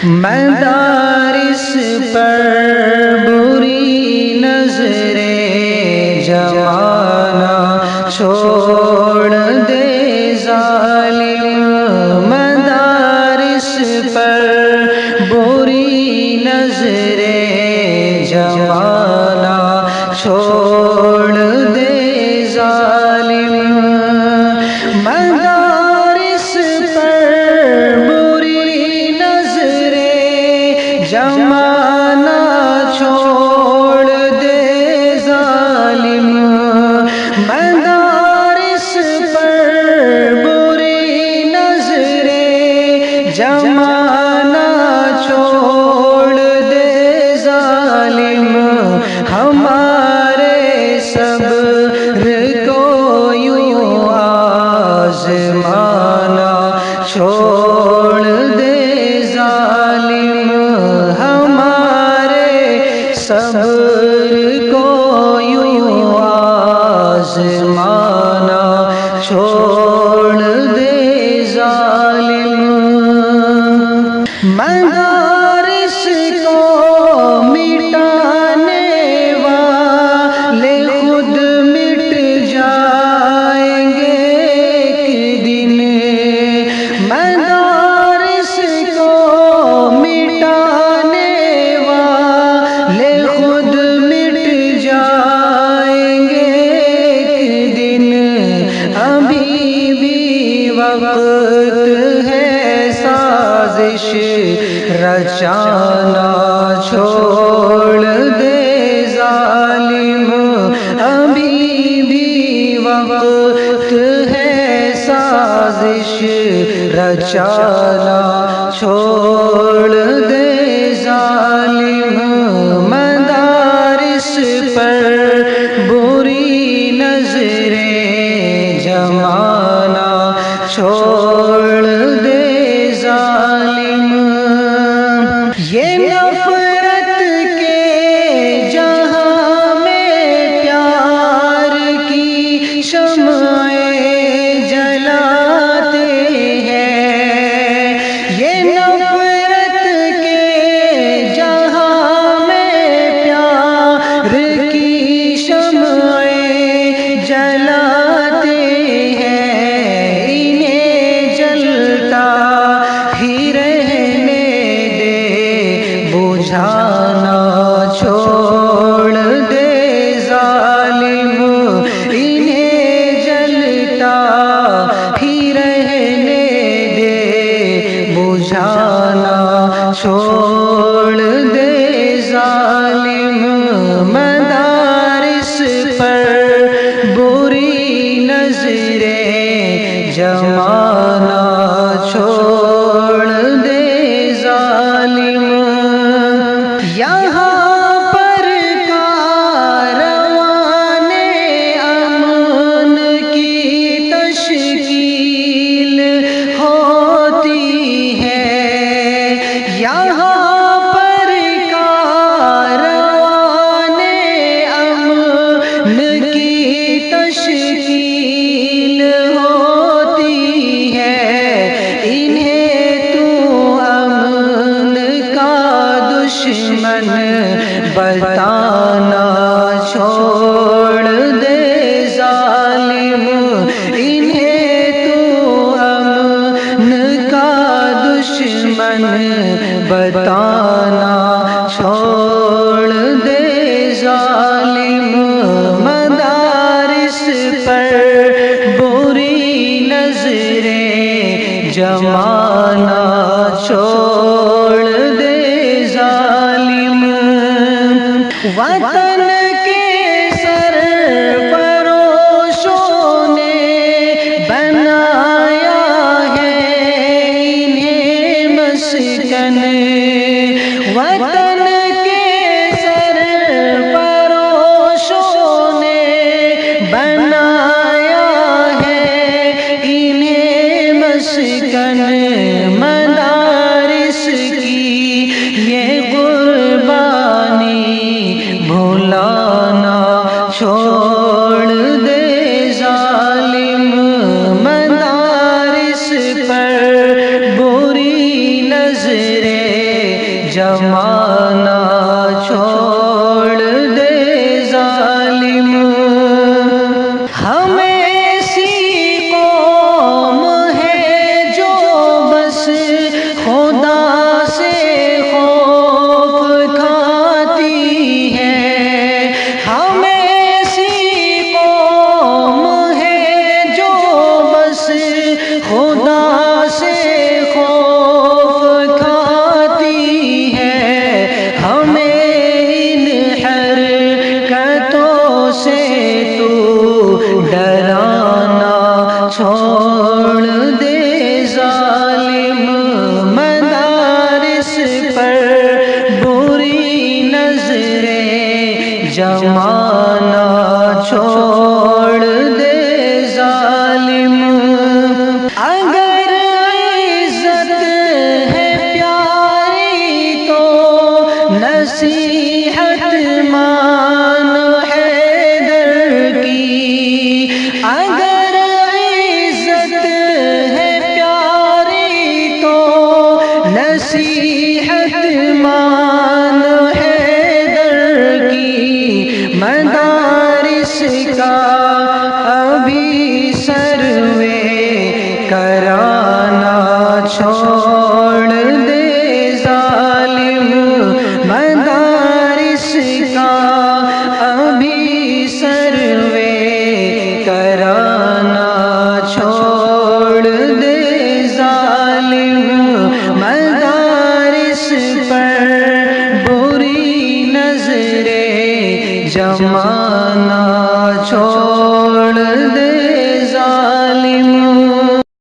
مدارس پر بری نظریں جمانا چھوڑ دے ظالم، مدارس پر بری نظریں جمانا چھوڑ دے ظالم، مدارس پر بری نظریں جمانا چھوڑ دے ظالم، مدارس پر بری نظریں جمانا چھوڑ دے ظالم، ہمارے صبر کو یوں آزمانا چھوڑ دے ظالم، ہمارے صبر کو یوں آزمانا چھوڑ دے ظالم، مدارس کو مٹانے والے خود مٹ جائیں گے ایک دن، مدارس کو مٹانے والے خود مٹ جائیں گے ایک دن، ابھی بھی وقت ہے سازش رچانا چھوڑ دے ظالم، ابھی بھی وقت ہے سازش رچانا چھوڑ دے ظالم، مدارس پر بری نظریں جمانا چھوڑ دے ظالم، یہ نفرت کے جہاں میں پیار کی شمعیں جلاتے ہیں، یہ نفرت کے جہاں میں پیار کی شمعیں جلاتے ہیں، انہیں جلتا ہی رہنے دے، بجھانا چھوڑ دے ظالم، انہیں جلتا ہی رہنے دے، بجھانا چھوڑ دے ظالم، مدارس پر بری نظریں جمانا چھوڑ دے ظالم، یہاں پر کاروان امن کی تشکیل ہوتی ہے، یہاں پر کاروان امن کی تشکیل ہوتی ہے، انہیں تو امن کا دشمن بتانا چھوڑ دے ظالم، انہیں تو امن کا دشمن بتانا چھوڑ دے ظالم، مدارس پر بری نظریں جمانا چھوڑ دے ظالم، وطن کے سرفروشوں نے بنایا ہے انہیں مسکن، وطن کے سرفروشوں نے بنایا ہے انہیں مسکن، مدارس کی یہ قربانی بھلانا چھوڑ دے ظالم، مدارس پر بری نظریں جمانا چھوڑ دے ظالم ہم ایسی قوم ہے جو بس خدا سے خوف کھاتی ہے ہم ایسی قوم ہے جو بس خدا سے خوف کھاتی ہے ہمیں ان حرکتوں سے تو ڈرانا چھوڑ دے ظالم مدارس پر بری نظریں جمانا چھوڑ دے ظالم اگر عزت ہے پیاری تو نصیحت مان حیدر کی اگر عزت ہے پیاری تو نصیحت مان حیدر کی مدارس کا ابھی سروے کرانا چھوڑ دے ظالم مدارس کا ابھی سروے کرانا چھوڑ دے ظالم مدارس پر بری نظریں جمانا